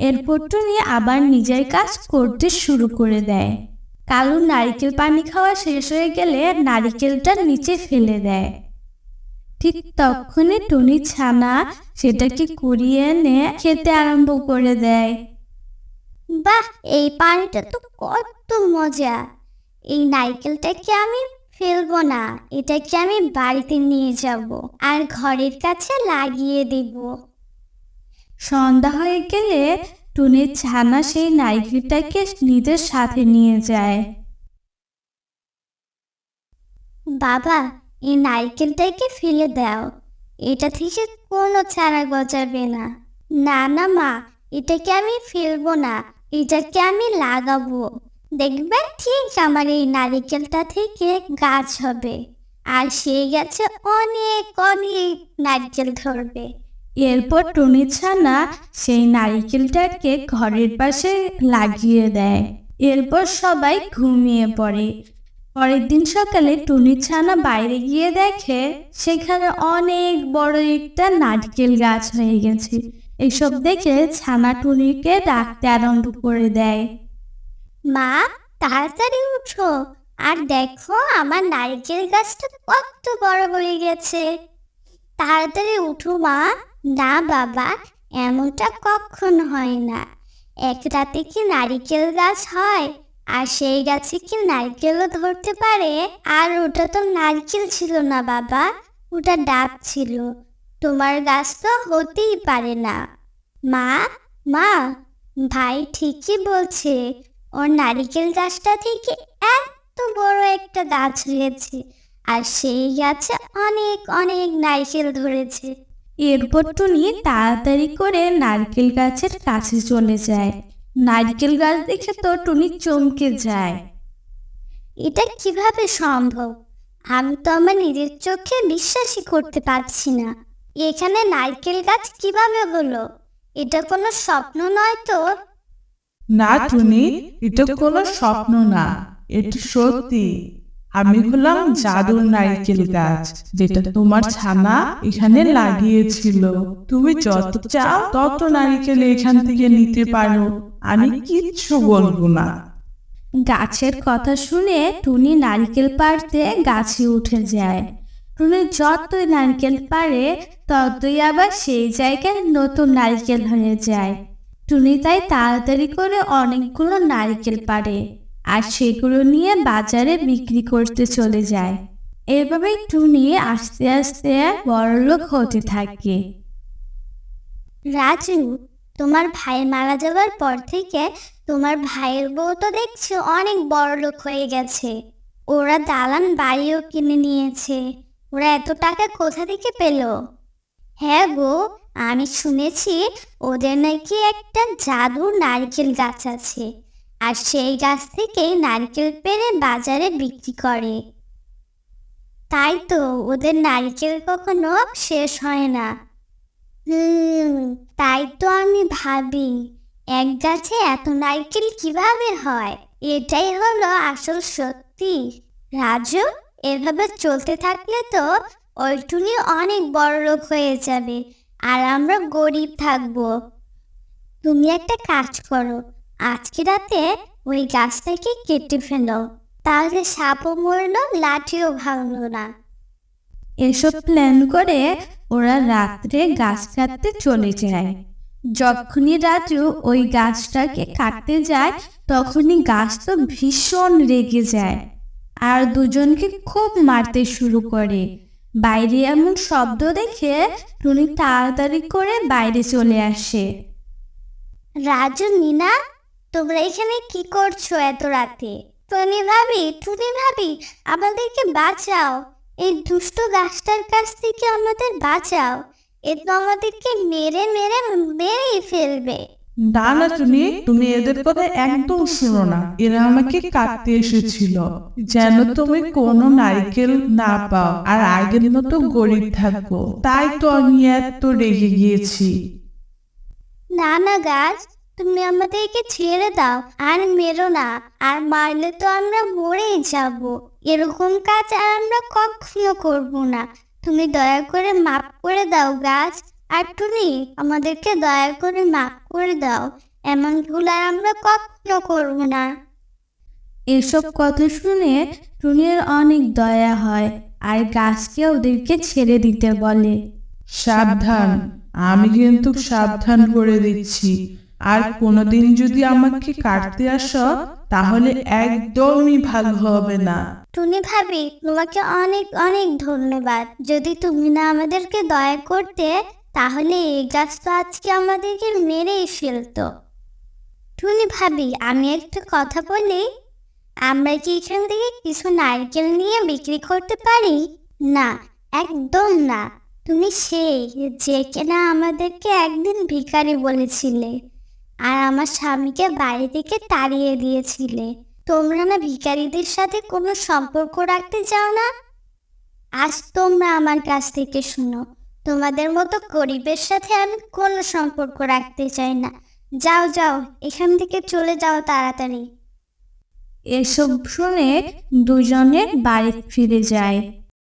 এরপর টুনি আবার নিজের কাজ করতে শুরু করে দেয়। কালু নারকেল পানি খাওয়া শেষ হয়ে গেলে নারকেলটা নিচে ফেলে দেয়। ঠিক তখনই টুনি ছানা সেটাকে কুড়িয়ে এনে খেতে আরম্ভ করে দেয়। বাহ, এই পানিটা তো কত মজা! এই নারকেলটাকে আমি ফেলবো না, এটাকে আমি বাড়িতে নিয়ে যাব আর ঘরের কাছে লাগিয়ে দেব। সন্ধ্যা হয়ে গেলে টুনির ছানা সেই নারকেলটাকে নিজের সাথে নিয়ে যায়। বাবা, এই নারকেলটাকে ফেলে দাও, এটা থেকে কোনো ছানা গজাবে না। না না মা, এটাকে আমি ফেলবো না, এটাকে আমি লাগাবো। দেখবে ঠিক আমার এই নারকেলটা থেকে গাছ হবে, আর সেই গাছে অনেক অনেক নারকেল ধরবে। এরপর টুনির ছানা সেই নারকেলটাকে ঘরের পাশে লাগিয়ে দেয়। এরপর সবাই ঘুমিয়ে পড়ে। পরের দিন সকালে টুনির ছানা বাইরে গিয়ে দেখে সেখানে অনেক বড় একটা নারকেল গাছ হয়ে গেছে। এসব দেখে ছানা টুনিকে ডাকতে আরম্ভ করে দেয়। মা, তাড়াতাড়ি উঠো আর দেখো আমার নারকেল গাছটা কত বড় হয়ে গেছে। তাড়াতাড়ি উঠো মা। না বাবা, এমনটা কখনো হয় না। এক রাতে কি নারকেল গাছ হয়? আর সেই গাছে কি নারকেলও ধরতে পারে? আর ওটা তো নারকেল ছিল না বাবা, ওটা ডাব ছিল। তোমার গাছ তো হতেই পারে না। মা, মা, ভাই ঠিকই বলছে, ওর নারকেল গাছটা থেকে এত বড় একটা গাছ হয়েছে, আর সেই গাছে অনেক অনেক নারকেল ধরেছে। এরপর টুনি তাড়াতাড়ি করে নারকেল গাছের কাছে চলে যায়। নারকেল গাছ দেখে তো টুনি চমকে যায়। এটা কিভাবে সম্ভব? আমি তো আমার নিজের চোখে বিশ্বাসই করতে পারছি না। এখানে নারকেল গাছ কিভাবে হলো? এটা কোনো স্বপ্ন নয় তো? না টুনি, এটা কোনো স্বপ্ন না, এটা সত্যি। আমি হলাম জাদুর নারকেল গাছ, যেটা তোমার ছানা এখানে লাগিয়েছিল। তুমি যত চাও তত নারকেল এখান থেকে নিতে পারো, আমি কিচ্ছু বলবো না। গাছের কথা শুনে টুনি নারকেল পাড়তে গাছে উঠে যায়। টুনি যতই নারকেল পারে ততই আবার সেই জায়গায় নতুন নারকেল হয়ে যায়। টুনি তাই তাড়াতাড়ি করে অনেকগুলো নারকেল পাড়ে আর সেগুলো নিয়ে বাজারে বিক্রি করতে চলে যায়। এভাবেই টুনি আস্তে আস্তে বড়লোক হতে থাকে। রাজু, তোমার ভাই মারা যাওয়ার পর থেকে তোমার ভাইয়ের বউ তো দেখছি অনেক বড় লোক হয়ে গেছে। ওরা দালান বাড়িও কিনে নিয়েছে। ওরা এত টাকা কোথা থেকে পেল? হ্যাঁ গো, আমি শুনেছি ওদের নাকি একটা জাদুর নারকেল গাছ আছে, আর সেই গাছ থেকে নারকেল পেড়ে বাজারে বিক্রি করে। তাই তো ওদের নারকেল কখনো শেষ হয় না। তাই তো আমি ভাবি, এক গাছে এত নারকেল কিভাবে হয়? এটাই হলো আসল সত্যি। রাজু, এভাবে চলতে থাকলে তো ওই টুনি অনেক বড় লোক হয়ে যাবে, আর আমরা গরিব থাকবো। তুমি একটা কাজ করো, আজকে রাতে ওই গাছটাকে কেটে ফেলো, তাহলে সাপও মরলো, লাঠিও ভাঙলো না। এসব প্ল্যান করে ওরা রাত্রে গাছ কাটতে চলে যায়। যখনই রাজু ওই গাছটাকে কাটতে যায় তখনই গাছ তো ভীষণ রেগে যায় আর দুজনকে খুব মারতে শুরু করে। বাইরে এমন শব্দ দেখে টুনি তাড়াতাড়ি করে বাইরে চলে আসে। রাজু, মিনা, তোমরা এখানে কি করছো এত রাতে? টুনি ভাবি, আমাদেরকে বাঁচাও, এই দুষ্ট গাছটার কাছ থেকে আমাদের বাঁচাও, এ তো আমাদেরকে মেরে মেরে মেরেই ফেলবে। না না টুনি, তুমি এদের কথা একদম শোনো না। এরা আমাকে কাটতে এসেছিল যেন তুমি কোনো নারকেল না পাও আর আগের মতো গরিব থাকো, তাই তো আমি এত রেগে গিয়েছি। না না গাছ, তুমি আমাদেরকে ছেড়ে দাও আর মেরো না, আর মারলে তো আমরা মরেই যাব। এরকম কাজ আর আমরা কখনো করব না। তুমি দয়া করে মাফ করে দাও গাছ। আর টুনি, আমাদেরকে দয়া করে মাফ করে দাও। এমন ভুল আর আমরা কখনো করবো না। এসব কথা শুনে টুনির অনেক দয়া হয় আর গাছকে ওদেরকে ছেড়ে দিতে বলে। সাবধান, আমি কিন্তু সাবধান করে দিচ্ছি। আর কোনোদিন যদি আমাকে কাটতে আসো তাহলে একদমই ভালো হবে না। টুনি ভাবি, তোমাকে অনেক অনেক ধন্যবাদ। যদি তুমি না আমাদেরকে দয়া করতে তাহলে এই গাছ তো আজকে আমাদেরকে মেরেই ফেলতো। টুনি ভাবি, আমি একটা কথা বলি, আমরা কি এখান থেকে কিছু নারকেল নিয়ে বিক্রি করতে পারি? না, একদম না। তুমি সেই যে কিনা আমাদেরকে একদিন ভিখারি বলেছিলে আর আমার স্বামীকে বাড়ি থেকে তাড়িয়ে দিয়েছিলে। তোমরা না ভিখারিদের সাথে কোনো সম্পর্ক রাখতে চাও না? আজ তোমরা আমার কাছ থেকে শুনো, তোমাদের মতো গরিবের সাথে আমি কোনো সম্পর্ক রাখতে চাই না। যাও যাও, এখান থেকে চলে যাও তাড়াতাড়ি। এসব শুনে দুজনে বাড়ি ফিরে যায়।